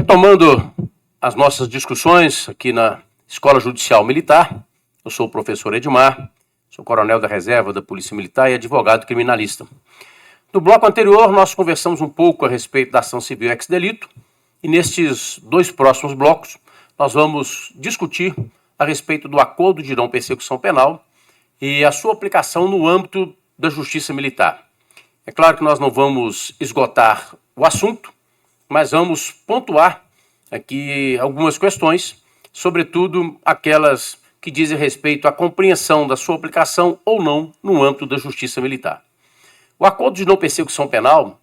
Retomando as nossas discussões aqui na Escola Judicial Militar, eu sou o professor Edmar, sou coronel da reserva da Polícia Militar e advogado criminalista. No bloco anterior, nós conversamos um pouco a respeito da ação civil ex-delito, e nestes dois próximos blocos, nós vamos discutir a respeito do acordo de não persecução penal e a sua aplicação no âmbito da Justiça Militar. É claro que nós não vamos esgotar o assunto, mas vamos pontuar aqui algumas questões, sobretudo aquelas que dizem respeito à compreensão da sua aplicação ou não no âmbito da Justiça Militar. O acordo de não persecução penal,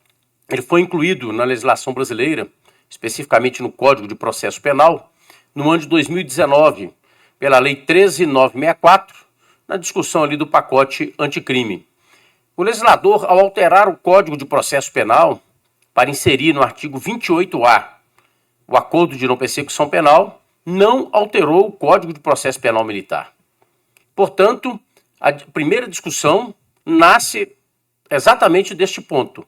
ele foi incluído na legislação brasileira, especificamente no Código de Processo Penal, no ano de 2019, pela Lei 13.964, na discussão ali do pacote anticrime. O legislador, ao alterar o Código de Processo Penal, para inserir no artigo 28A o acordo de não persecução penal, não alterou o Código de Processo Penal Militar. Portanto, a primeira discussão nasce exatamente deste ponto.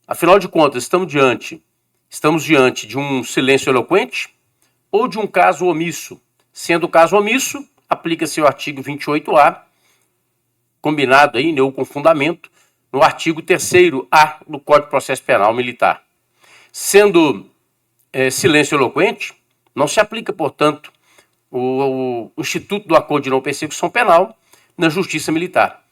Afinal de contas, estamos diante de um silêncio eloquente ou de um caso omisso? Sendo o caso omisso, aplica-se o artigo 28A, combinado aí, ou com fundamento, no artigo 3º-A do Código de Processo Penal Militar. Sendo silêncio eloquente, não se aplica, portanto, o Instituto do Acordo de Não Persecução Penal na Justiça Militar.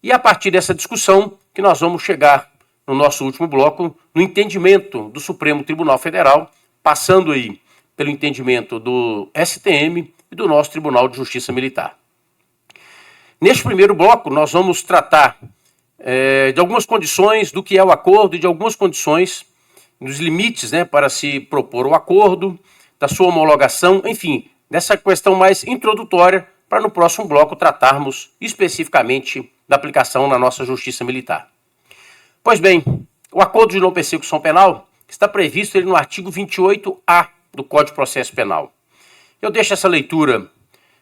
E a partir dessa discussão que nós vamos chegar no nosso último bloco, no entendimento do Supremo Tribunal Federal, passando aí pelo entendimento do STM e do nosso Tribunal de Justiça Militar. Neste primeiro bloco, nós vamos tratar de algumas condições do que é o acordo e de algumas condições dos limites, para se propor o acordo, da sua homologação, enfim, dessa questão mais introdutória, para no próximo bloco tratarmos especificamente da aplicação na nossa Justiça Militar. Pois bem, o acordo de não persecução penal está previsto no artigo 28A do Código de Processo Penal. Eu deixo essa leitura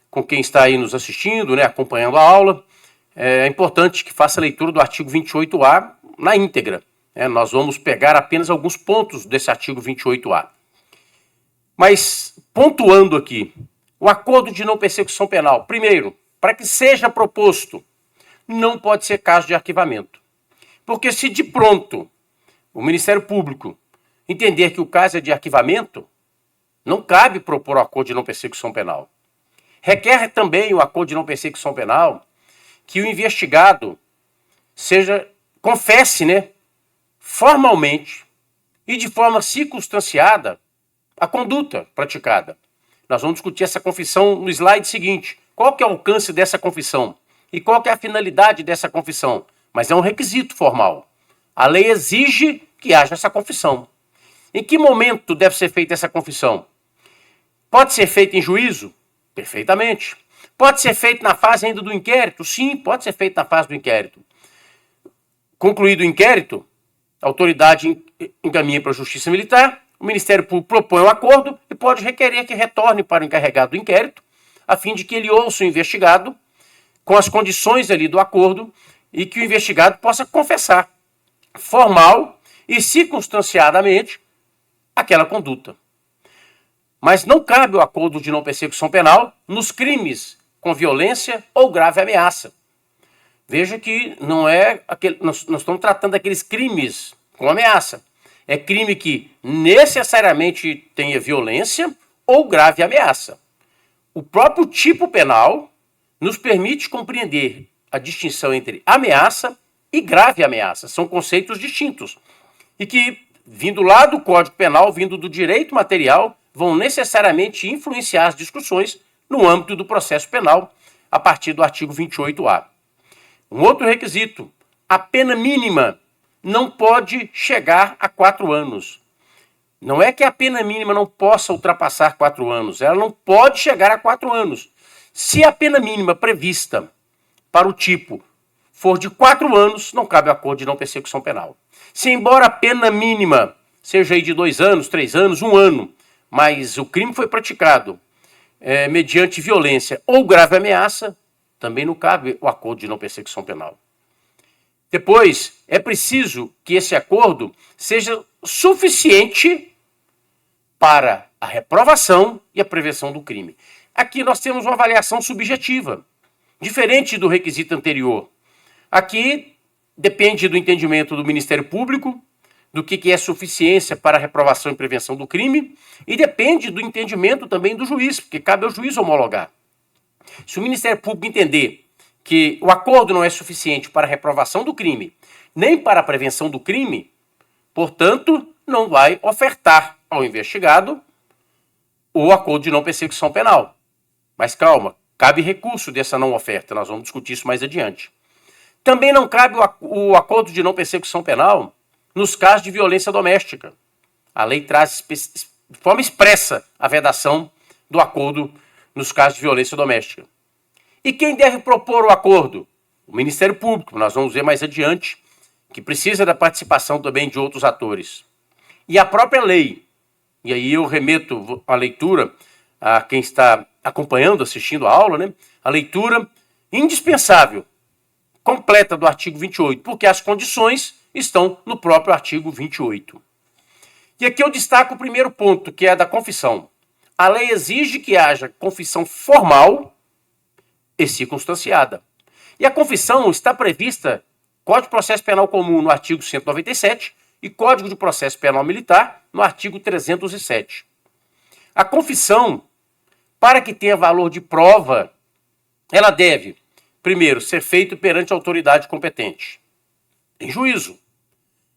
com quem está aí nos assistindo, acompanhando a aula. É importante que faça a leitura do artigo 28A na íntegra. Nós vamos pegar apenas alguns pontos desse artigo 28A. Mas, pontuando aqui, o acordo de não persecução penal, primeiro, para que seja proposto, não pode ser caso de arquivamento. Porque se de pronto o Ministério Público entender que o caso é de arquivamento, não cabe propor o acordo de não persecução penal. Requer também o acordo de não persecução penal que o investigado confesse, formalmente e de forma circunstanciada a conduta praticada. Nós vamos discutir essa confissão no slide seguinte. Qual que é o alcance dessa confissão? E qual que é a finalidade dessa confissão? Mas é um requisito formal. A lei exige que haja essa confissão. Em que momento deve ser feita essa confissão? Pode ser feita em juízo? Perfeitamente. Pode ser feito na fase ainda do inquérito? Sim, pode ser feito na fase do inquérito. Concluído o inquérito, a autoridade encaminha para a Justiça Militar, o Ministério Público propõe um acordo e pode requerer que retorne para o encarregado do inquérito, a fim de que ele ouça o investigado com as condições ali do acordo e que o investigado possa confessar formal e circunstanciadamente aquela conduta. Mas não cabe o acordo de não persecução penal nos crimes com violência ou grave ameaça. Veja que não é nós estamos tratando daqueles crimes com ameaça. É crime que necessariamente tenha violência ou grave ameaça. O próprio tipo penal nos permite compreender a distinção entre ameaça e grave ameaça. São conceitos distintos e que, vindo lá do Código Penal, vindo do direito material, vão necessariamente influenciar as discussões no âmbito do processo penal, a partir do artigo 28A. Um outro requisito, a pena mínima não pode chegar a 4 anos. Não é que a pena mínima não possa ultrapassar 4 anos, ela não pode chegar a 4 anos. Se a pena mínima prevista para o tipo for de 4 anos, não cabe acordo de não persecução penal. Se embora a pena mínima seja aí de 2 anos, 3 anos, 1 ano, mas o crime foi praticado mediante violência ou grave ameaça, também não cabe o acordo de não persecução penal. Depois, é preciso que esse acordo seja suficiente para a reprovação e a prevenção do crime. Aqui nós temos uma avaliação subjetiva, diferente do requisito anterior. Aqui depende do entendimento do Ministério Público, do que é suficiência para a reprovação e prevenção do crime, e depende do entendimento também do juiz, porque cabe ao juiz homologar. Se o Ministério Público entender que o acordo não é suficiente para a reprovação do crime, nem para a prevenção do crime, portanto, não vai ofertar ao investigado o acordo de não persecução penal. Mas calma, cabe recurso dessa não oferta, nós vamos discutir isso mais adiante. Também não cabe o acordo de não persecução penal nos casos de violência doméstica. A lei traz de forma expressa a vedação do acordo nos casos de violência doméstica. E quem deve propor o acordo? O Ministério Público, nós vamos ver mais adiante, que precisa da participação também de outros atores. E a própria lei, e aí eu remeto a leitura a quem está acompanhando, assistindo a aula, né? A leitura indispensável, completa do artigo 28, porque as condições estão no próprio artigo 28. E aqui eu destaco o primeiro ponto, que é a da confissão. A lei exige que haja confissão formal e circunstanciada. E a confissão está prevista Código de Processo Penal Comum no artigo 197 e Código de Processo Penal Militar no artigo 307. A confissão, para que tenha valor de prova, ela deve, primeiro, ser feita perante a autoridade competente, em juízo.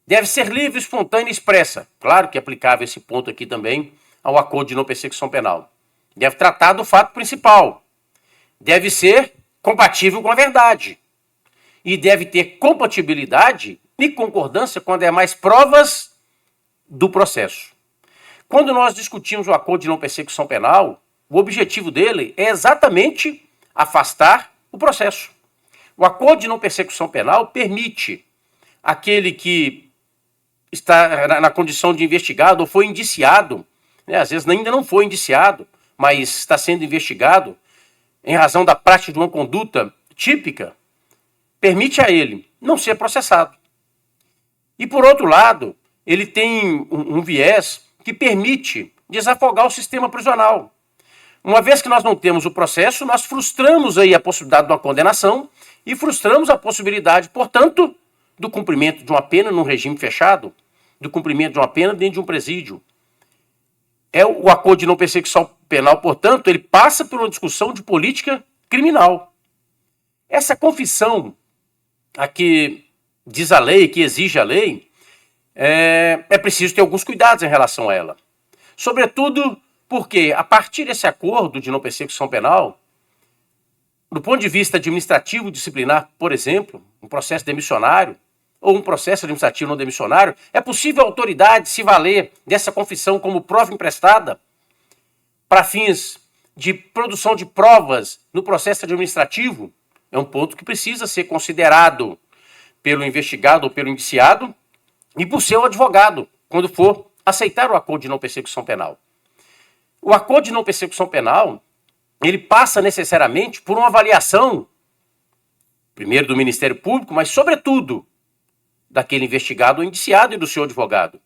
Deve ser livre, espontânea e expressa. Claro que é aplicável esse ponto aqui também ao acordo de não persecução penal. Deve tratar do fato principal. Deve ser compatível com a verdade. E deve ter compatibilidade e concordância com as demais provas do processo. Quando nós discutimos o acordo de não persecução penal, o objetivo dele é exatamente afastar o processo. O acordo de não persecução penal permite aquele que está na condição de investigado ou foi indiciado, né, às vezes ainda não foi indiciado, mas está sendo investigado em razão da prática de uma conduta típica, permite a ele não ser processado. E, por outro lado, ele tem um viés que permite desafogar o sistema prisional. Uma vez que nós não temos o processo, nós frustramos aí a possibilidade de uma condenação e frustramos a possibilidade, portanto, do cumprimento de uma pena num regime fechado, do cumprimento de uma pena dentro de um presídio. O acordo de não persecução penal, portanto, ele passa por uma discussão de política criminal. Essa confissão a que diz a lei, que exige a lei, é preciso ter alguns cuidados em relação a ela. Sobretudo porque, a partir desse acordo de não persecução penal, do ponto de vista administrativo disciplinar, por exemplo, um processo demissionário, ou um processo administrativo não demissionário, é possível a autoridade se valer dessa confissão como prova emprestada para fins de produção de provas no processo administrativo. É um ponto que precisa ser considerado pelo investigado ou pelo indiciado e por seu advogado, quando for aceitar o acordo de não persecução penal. O acordo de não persecução penal, ele passa necessariamente por uma avaliação, primeiro do Ministério Público, mas sobretudo daquele investigado ou indiciado e do seu advogado.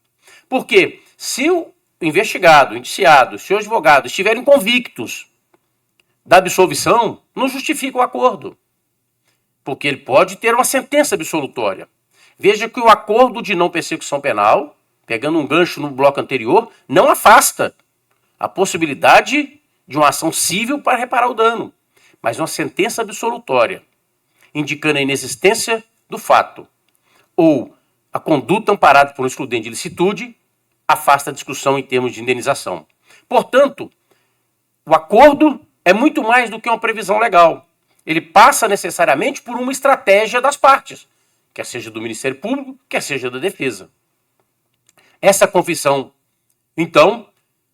Porque se o investigado, o indiciado, o seu advogado estiverem convictos da absolvição, não justifica o acordo. Porque ele pode ter uma sentença absolutória. Veja que o acordo de não persecução penal, pegando um gancho no bloco anterior, não afasta a possibilidade de uma ação civil para reparar o dano, mas uma sentença absolutória, indicando a inexistência do fato ou a conduta amparada por um excludente de ilicitude, afasta a discussão em termos de indenização. Portanto, o acordo é muito mais do que uma previsão legal. Ele passa necessariamente por uma estratégia das partes, quer seja do Ministério Público, quer seja da Defesa. Essa confissão, então,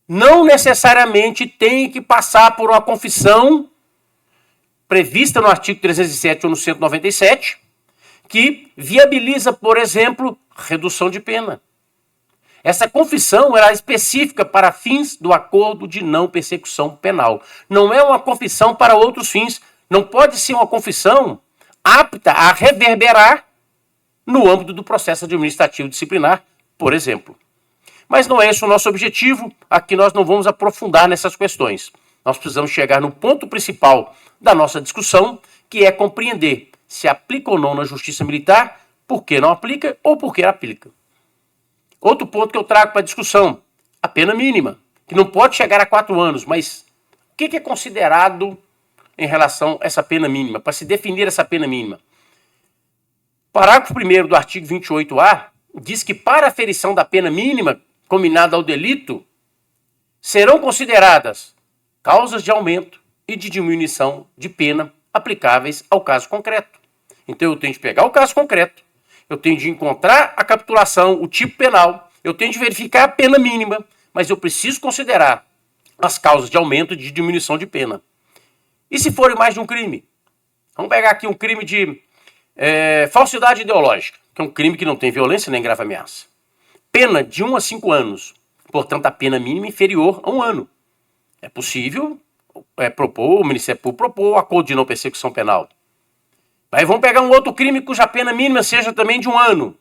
não necessariamente tem que passar por uma confissão prevista no artigo 307 ou no 197, que viabiliza, por exemplo, redução de pena. Essa confissão era específica para fins do acordo de não persecução penal. Não é uma confissão para outros fins. Não pode ser uma confissão apta a reverberar no âmbito do processo administrativo disciplinar, por exemplo. Mas não é esse o nosso objetivo, aqui nós não vamos aprofundar nessas questões. Nós precisamos chegar no ponto principal da nossa discussão, que é compreender se aplica ou não na justiça militar, por que não aplica ou por que aplica. Outro ponto que eu trago para a discussão, a pena mínima, que não pode chegar a 4 anos, mas o que é considerado em relação a essa pena mínima, para se definir essa pena mínima? Parágrafo 1º do artigo 28A diz que para a aferição da pena mínima combinada ao delito, serão consideradas causas de aumento e de diminuição de pena aplicáveis ao caso concreto. Então eu tenho de pegar o caso concreto, eu tenho de encontrar a capitulação, o tipo penal, eu tenho de verificar a pena mínima, mas eu preciso considerar as causas de aumento e de diminuição de pena. E se for mais de um crime? Vamos pegar aqui um crime de falsidade ideológica, que é um crime que não tem violência nem grave ameaça. Pena de 1 a 5 anos, portanto a pena mínima inferior a 1 ano. É possível propor, o Ministério Público propor o acordo de não persecução penal. Aí vamos pegar um outro crime cuja pena mínima seja também de 1 ano.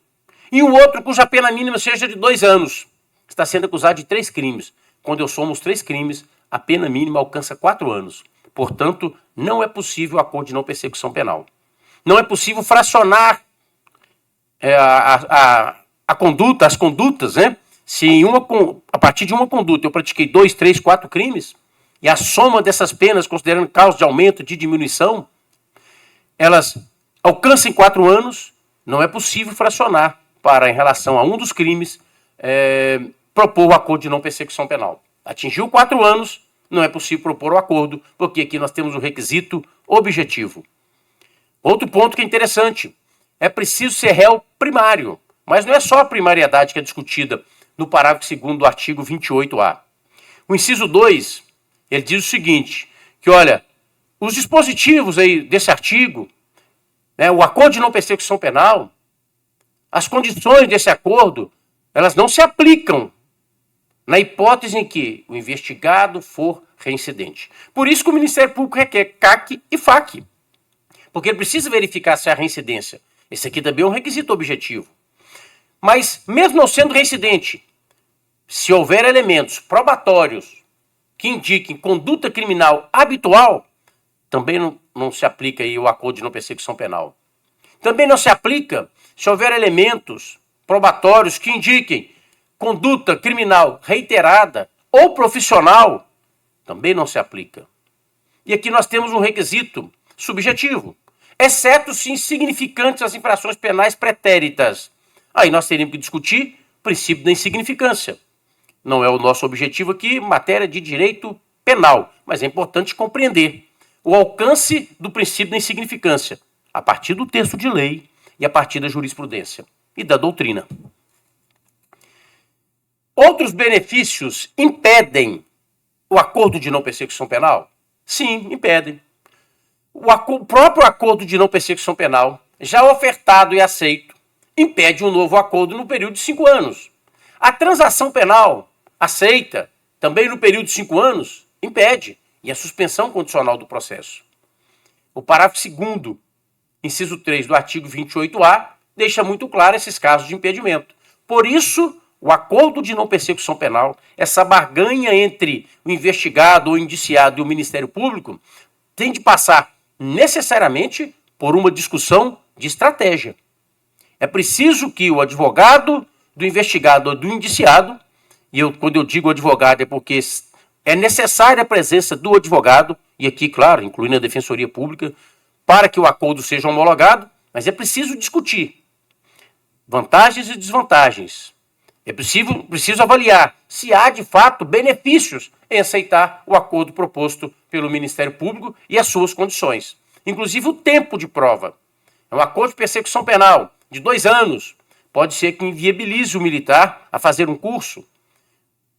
E um outro cuja pena mínima seja de 2 anos. Está sendo acusado de 3 crimes. Quando eu somo os 3 crimes, a pena mínima alcança 4 anos. Portanto, não é possível o acordo de não persecução penal. Não é possível fracionar a conduta, as condutas, né? Se a partir de uma conduta eu pratiquei 2, 3, 4 crimes, e a soma dessas penas, considerando causa de aumento, de diminuição, elas alcançam 4 anos, não é possível fracionar para, em relação a um dos crimes, propor o acordo de não persecução penal. Atingiu 4 anos, não é possível propor o acordo, porque aqui nós temos o requisito objetivo. Outro ponto que é interessante, é preciso ser réu primário, mas não é só a primariedade que é discutida no parágrafo 2º do artigo 28A. O inciso 2, ele diz o seguinte, que olha, os dispositivos aí desse artigo, o acordo de não persecução penal, as condições desse acordo, elas não se aplicam na hipótese em que o investigado for reincidente. Por isso que o Ministério Público requer CAC e FAC, porque ele precisa verificar se há reincidência. Esse aqui também é um requisito objetivo. Mas, mesmo não sendo reincidente, se houver elementos probatórios que indiquem conduta criminal habitual, também não se aplica aí o acordo de não persecução penal. Também não se aplica se houver elementos probatórios que indiquem conduta criminal reiterada ou profissional, também não se aplica. E aqui nós temos um requisito subjetivo, exceto se insignificantes as infrações penais pretéritas. Aí nós teríamos que discutir o princípio da insignificância. Não é o nosso objetivo aqui, matéria de direito penal, mas é importante compreender o alcance do princípio da insignificância, a partir do texto de lei e a partir da jurisprudência e da doutrina. Outros benefícios impedem o acordo de não persecução penal? Sim, impedem. O próprio acordo de não persecução penal, já ofertado e aceito, impede um novo acordo no período de 5 anos. A transação penal aceita, também no período de 5 anos, impede. E a suspensão condicional do processo. O parágrafo 2º, inciso 3 do artigo 28A, deixa muito claro esses casos de impedimento. Por isso, o acordo de não persecução penal, essa barganha entre o investigado ou indiciado e o Ministério Público, tem de passar necessariamente por uma discussão de estratégia. É preciso que o advogado do investigado ou do indiciado, quando eu digo advogado é porque é necessária a presença do advogado, e aqui, claro, incluindo a Defensoria Pública, para que o acordo seja homologado, mas é preciso discutir vantagens e desvantagens. É preciso avaliar se há, de fato, benefícios em aceitar o acordo proposto pelo Ministério Público e as suas condições. Inclusive o tempo de prova. É um acordo de persecução penal de 2 anos. Pode ser que inviabilize o militar a fazer um curso.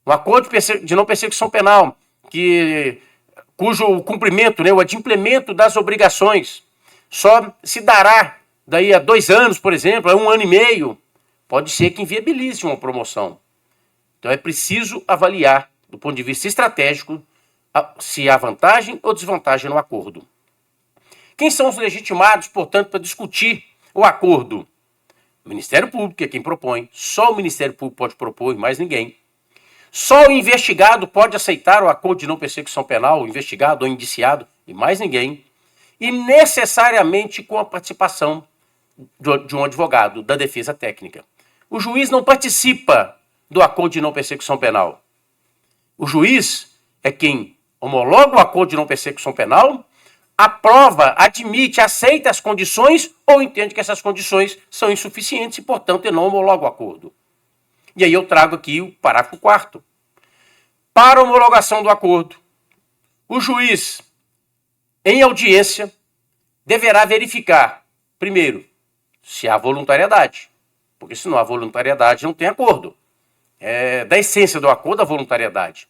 Um acordo de não persecução penal, cujo cumprimento, o adimplemento das obrigações, só se dará daí a 2 anos, por exemplo, a 1 ano e meio, pode ser que inviabilize uma promoção. Então é preciso avaliar, do ponto de vista estratégico, se há vantagem ou desvantagem no acordo. Quem são os legitimados, portanto, para discutir o acordo? O Ministério Público é quem propõe, só o Ministério Público pode propor e mais ninguém. Só o investigado pode aceitar o acordo de não persecução penal, o investigado ou indiciado, e mais ninguém, e necessariamente com a participação de um advogado da defesa técnica. O juiz não participa do acordo de não persecução penal. O juiz é quem homologa o acordo de não persecução penal, aprova, admite, aceita as condições ou entende que essas condições são insuficientes e, portanto, ele não homologa o acordo. E aí eu trago aqui o parágrafo 4º. Para homologação do acordo, o juiz, em audiência, deverá verificar, primeiro, se há voluntariedade. Porque se não há voluntariedade, não tem acordo. É da essência do acordo a voluntariedade.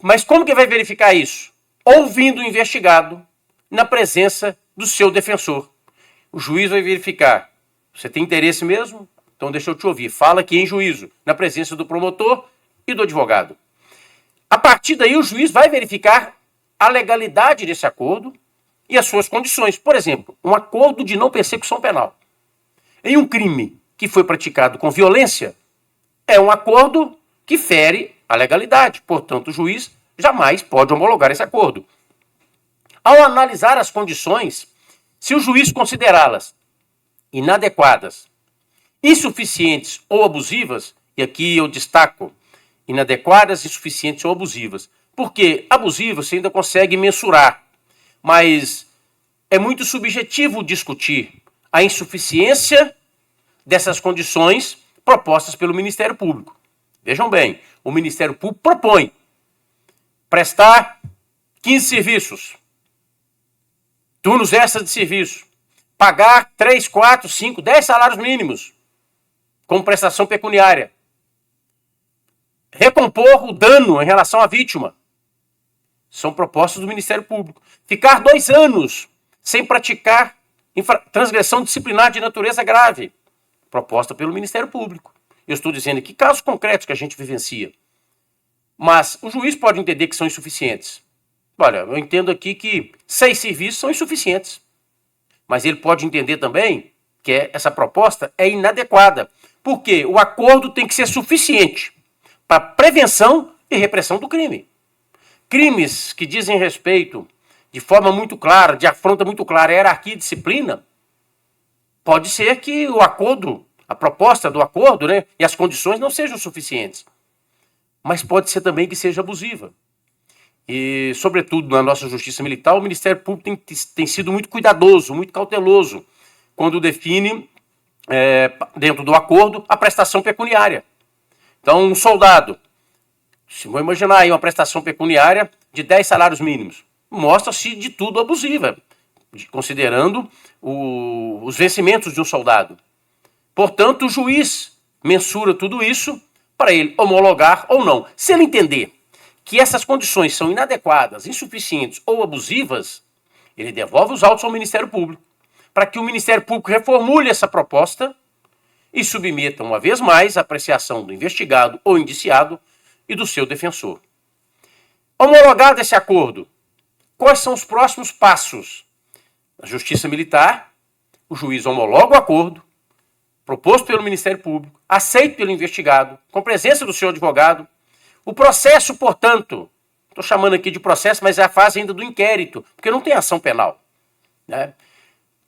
Mas como que vai verificar isso? Ouvindo o investigado na presença do seu defensor. O juiz vai verificar, você tem interesse mesmo? Então deixa eu te ouvir. Fala aqui em juízo, na presença do promotor e do advogado. A partir daí, o juiz vai verificar a legalidade desse acordo e as suas condições. Por exemplo, um acordo de não persecução penal. Em um crime que foi praticado com violência, é um acordo que fere a legalidade. Portanto, o juiz jamais pode homologar esse acordo. Ao analisar as condições, se o juiz considerá-las inadequadas, insuficientes ou abusivas, e aqui eu destaco inadequadas, insuficientes ou abusivas, porque abusivas você ainda consegue mensurar, mas é muito subjetivo discutir a insuficiência dessas condições propostas pelo Ministério Público. Vejam bem, o Ministério Público propõe prestar 15 serviços, turnos extras de serviço, pagar 3, 4, 5, 10 salários mínimos como prestação pecuniária, recompor o dano em relação à vítima. São propostas do Ministério Público. Ficar 2 anos sem praticar transgressão disciplinar de natureza grave, proposta pelo Ministério Público. Eu estou dizendo aqui casos concretos que a gente vivencia. Mas o juiz pode entender que são insuficientes. Olha, eu entendo aqui que 6 serviços são insuficientes. Mas ele pode entender também que essa proposta é inadequada. Porque o acordo tem que ser suficiente para prevenção e repressão do crime. Crimes que dizem respeito de forma muito clara, de afronta muito clara, a hierarquia e disciplina, pode ser que o acordo, a proposta do acordo, né, e as condições não sejam suficientes. Mas pode ser também que seja abusiva. E, sobretudo, na nossa justiça militar, o Ministério Público tem sido muito cuidadoso, muito cauteloso, quando define, dentro do acordo, a prestação pecuniária. Então, um soldado, se vou imaginar aí uma prestação pecuniária de 10 salários mínimos, mostra-se de tudo abusiva, considerando os vencimentos de um soldado. Portanto, o juiz mensura tudo isso para ele homologar ou não. Se ele entender que essas condições são inadequadas, insuficientes ou abusivas, ele devolve os autos ao Ministério Público, para que o Ministério Público reformule essa proposta e submeta, uma vez mais, a apreciação do investigado ou indiciado e do seu defensor. Homologado esse acordo, quais são os próximos passos? Na Justiça Militar, o juiz homologa o acordo, proposto pelo Ministério Público, aceito pelo investigado, com presença do seu advogado. O processo, portanto, estou chamando aqui de processo, mas é a fase ainda do inquérito, porque não tem ação penal, né?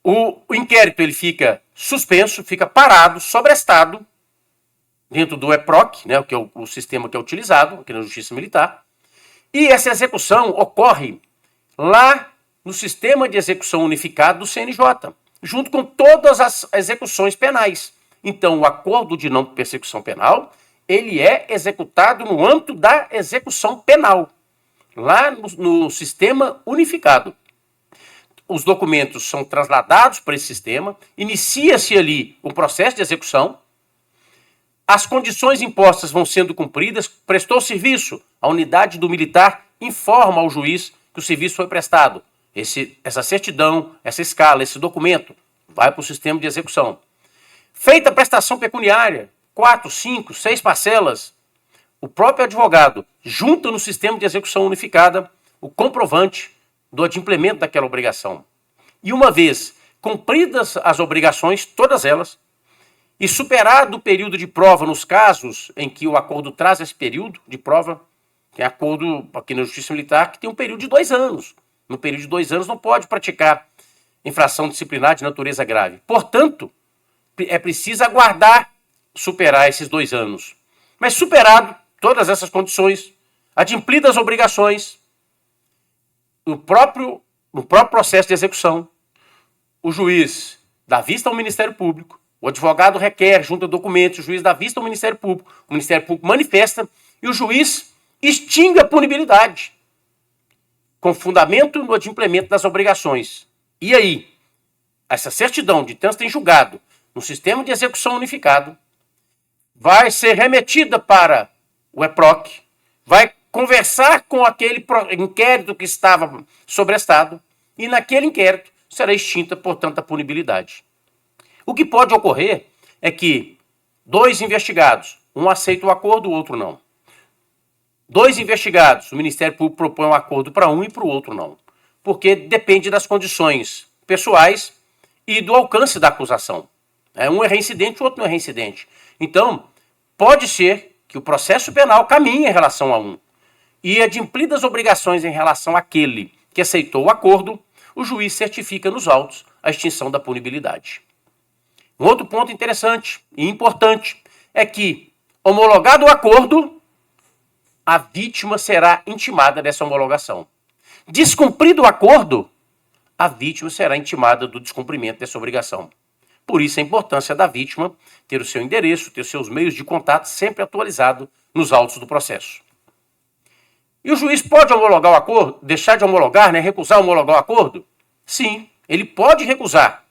O inquérito ele fica suspenso, fica parado, sobrestado, dentro do EPROC, né, que é o sistema que é utilizado aqui na Justiça Militar, e essa execução ocorre lá no Sistema de Execução Unificado do CNJ, junto com todas as execuções penais. Então, o acordo de não persecução penal, ele é executado no âmbito da execução penal, lá no Sistema Unificado. Os documentos são trasladados para esse sistema, inicia-se ali o processo de execução, as condições impostas vão sendo cumpridas, prestou serviço, a unidade do militar informa ao juiz que o serviço foi prestado. Essa certidão, essa escala, esse documento vai para o sistema de execução. Feita a prestação pecuniária, 4, 5, 6 parcelas, o próprio advogado junta no sistema de execução unificada o comprovante do adimplemento daquela obrigação. E uma vez cumpridas as obrigações, todas elas, E superado o período de prova nos casos em que o acordo traz esse período de prova, tem acordo aqui na Justiça Militar que tem um período de 2 anos. No período de 2 anos não pode praticar infração disciplinar de natureza grave. Portanto, é preciso aguardar superar esses 2 anos. Mas superado todas essas condições, adimplidas obrigações, no próprio processo de execução, o juiz dá vista ao Ministério Público, o advogado requer, junta documentos, o juiz dá vista ao Ministério Público, o Ministério Público manifesta e o juiz extingue a punibilidade com fundamento no adimplemento das obrigações. E aí, essa certidão de trânsito em julgado no sistema de execução unificado vai ser remetida para o EPROC, vai conversar com aquele inquérito que estava sobrestado e naquele inquérito será extinta, portanto, a punibilidade. O que pode ocorrer é que 2 investigados, um aceita o acordo, o outro não. 2 investigados, o Ministério Público propõe um acordo para um e para o outro não. Porque depende das condições pessoais e do alcance da acusação. Um é reincidente, o outro não é reincidente. Então, pode ser que o processo penal caminhe em relação a um. E adimplidas obrigações em relação àquele que aceitou o acordo, o juiz certifica nos autos a extinção da punibilidade. Um outro ponto interessante e importante é que, homologado o acordo, a vítima será intimada dessa homologação. Descumprido o acordo, a vítima será intimada do descumprimento dessa obrigação. Por isso a importância da vítima ter o seu endereço, ter os seus meios de contato sempre atualizado nos autos do processo. E o juiz pode homologar o acordo, deixar de homologar, recusar homologar o acordo? Sim, ele pode recusar,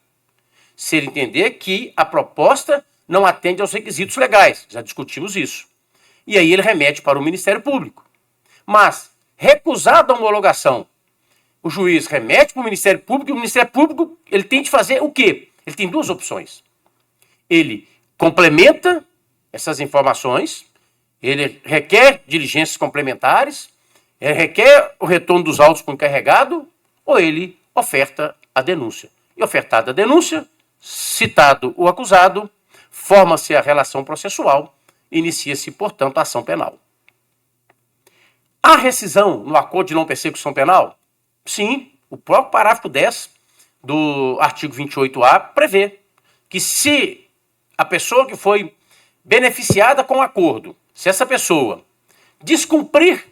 se ele entender que a proposta não atende aos requisitos legais. Já discutimos isso. E aí ele remete para o Ministério Público. Mas, recusada a homologação, o juiz remete para o Ministério Público e o Ministério Público ele tem de fazer o quê? Ele tem 2 opções. Ele complementa essas informações, ele requer diligências complementares, ele requer o retorno dos autos para o encarregado ou ele oferta a denúncia. E ofertada a denúncia, citado o acusado, forma-se a relação processual, inicia-se, portanto, a ação penal. Há rescisão no acordo de não persecução penal? Sim, o próprio parágrafo 10 do artigo 28A prevê que se a pessoa que foi beneficiada com o acordo, se essa pessoa descumprir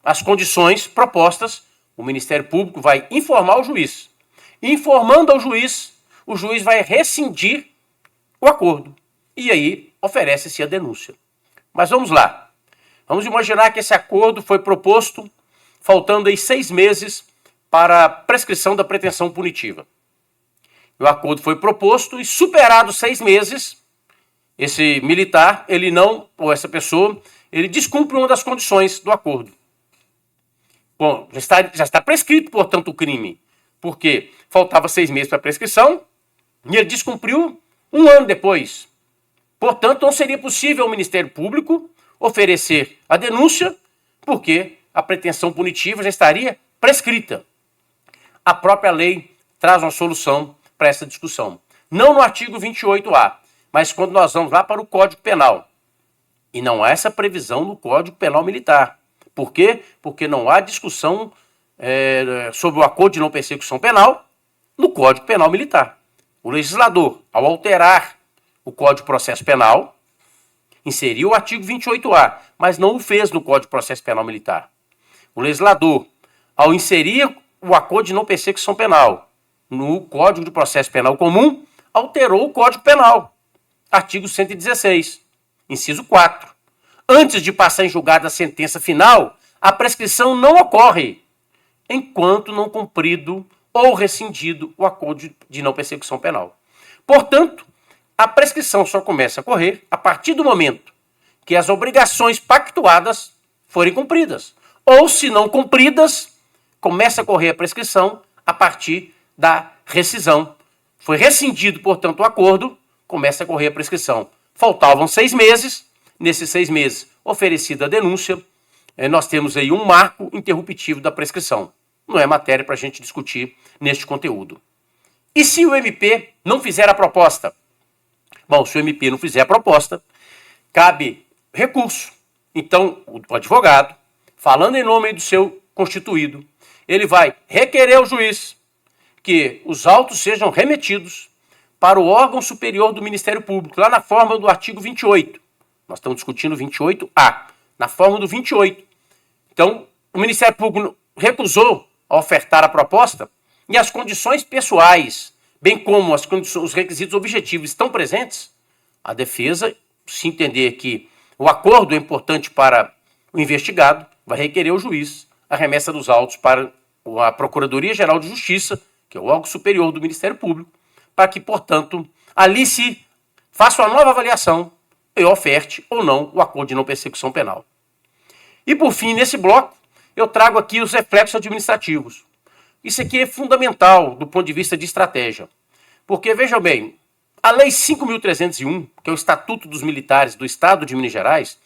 as condições propostas, o Ministério Público vai informar o juiz. Informando ao juiz, o juiz vai rescindir o acordo. E aí oferece-se a denúncia. Mas vamos lá. Vamos imaginar que esse acordo foi proposto faltando aí 6 meses para a prescrição da pretensão punitiva. O acordo foi proposto e superados 6 meses, esse militar, ele não, ou essa pessoa, ele descumpre uma das condições do acordo. Bom, já está prescrito, portanto, o crime, porque faltava 6 meses para a prescrição e ele descumpriu 1 ano depois. Portanto, não seria possível ao Ministério Público oferecer a denúncia, porque a pretensão punitiva já estaria prescrita. A própria lei traz uma solução para essa discussão. Não no artigo 28A, mas quando nós vamos lá para o Código Penal. E não há essa previsão no Código Penal Militar. Por quê? Porque não há discussão sobre o acordo de não persecução penal no Código Penal Militar. O legislador, ao alterar o Código de Processo Penal, inseriu o artigo 28A, mas não o fez no Código de Processo Penal Militar. O legislador, ao inserir o acordo de não persecução penal no Código de Processo Penal Comum, alterou o Código Penal. Artigo 116, inciso 4. Antes de passar em julgado a sentença final, a prescrição não ocorre, enquanto não cumprido ou rescindido o acordo de não persecução penal. Portanto, a prescrição só começa a correr a partir do momento que as obrigações pactuadas forem cumpridas. Ou, se não cumpridas, começa a correr a prescrição a partir da rescisão. Foi rescindido, portanto, o acordo, começa a correr a prescrição. Faltavam 6 meses, nesses 6 meses, oferecida a denúncia, nós temos aí um marco interruptivo da prescrição. Não é matéria para a gente discutir neste conteúdo. E se o MP não fizer a proposta? Bom, se o MP não fizer a proposta, cabe recurso. Então, o advogado, falando em nome do seu constituído, ele vai requerer ao juiz que os autos sejam remetidos para o órgão superior do Ministério Público, lá na forma do artigo 28. Nós estamos discutindo 28A, na forma do 28. Então, o Ministério Público recusou a ofertar a proposta e as condições pessoais, bem como os requisitos objetivos estão presentes, a defesa, se entender que o acordo é importante para o investigado, vai requerer ao juiz a remessa dos autos para a Procuradoria-Geral de Justiça, que é o órgão superior do Ministério Público, para que, portanto, ali se faça uma nova avaliação e oferte ou não o acordo de não persecução penal. E, por fim, nesse bloco, eu trago aqui os reflexos administrativos. Isso aqui é fundamental do ponto de vista de estratégia. Porque, vejam bem, a Lei 5.301, que é o Estatuto dos Militares do Estado de Minas Gerais,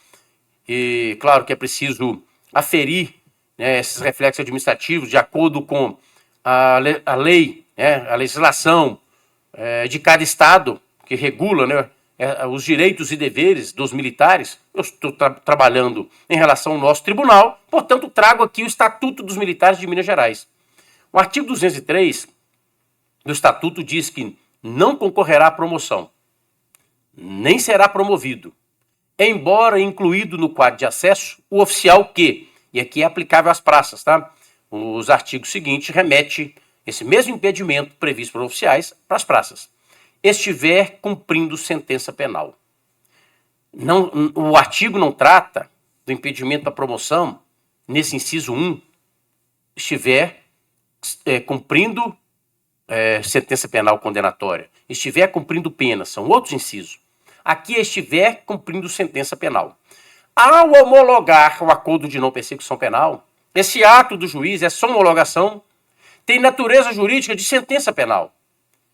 e claro que é preciso aferir, né, esses reflexos administrativos de acordo com a lei, né, a legislação de cada estado que regula, né, os direitos e deveres dos militares. Eu estou trabalhando em relação ao nosso tribunal, portanto trago aqui o Estatuto dos Militares de Minas Gerais. O artigo 203 do Estatuto diz que não concorrerá à promoção, nem será promovido, embora incluído no quadro de acesso o oficial que, e aqui é aplicável às praças, tá? Os artigos seguintes remete esse mesmo impedimento previsto por oficiais para as praças, estiver cumprindo sentença penal. Não, o artigo não trata do impedimento da promoção, nesse inciso 1, estiver cumprindo sentença penal condenatória, estiver cumprindo pena, são outros incisos. Aqui estiver cumprindo sentença penal. Ao homologar o acordo de não persecução penal, esse ato do juiz, essa homologação, tem natureza jurídica de sentença penal,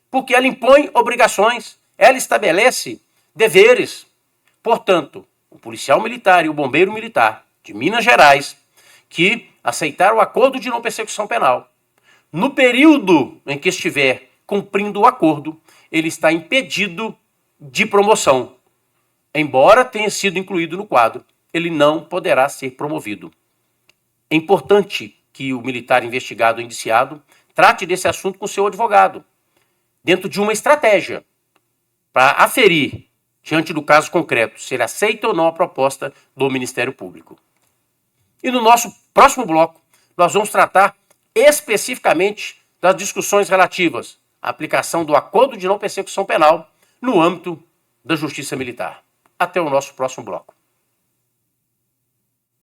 porque ela impõe obrigações, ela estabelece deveres. Portanto, o policial militar e o bombeiro militar de Minas Gerais, que aceitaram o acordo de não persecução penal, no período em que estiver cumprindo o acordo, ele está impedido de promoção. Embora tenha sido incluído no quadro, ele não poderá ser promovido. É importante que o militar investigado ou indiciado trate desse assunto com seu advogado, dentro de uma estratégia, para aferir, diante do caso concreto, se ele aceita ou não a proposta do Ministério Público. E no nosso próximo bloco, nós vamos tratar especificamente das discussões relativas à aplicação do acordo de não persecução penal no âmbito da Justiça Militar. Até o nosso próximo bloco.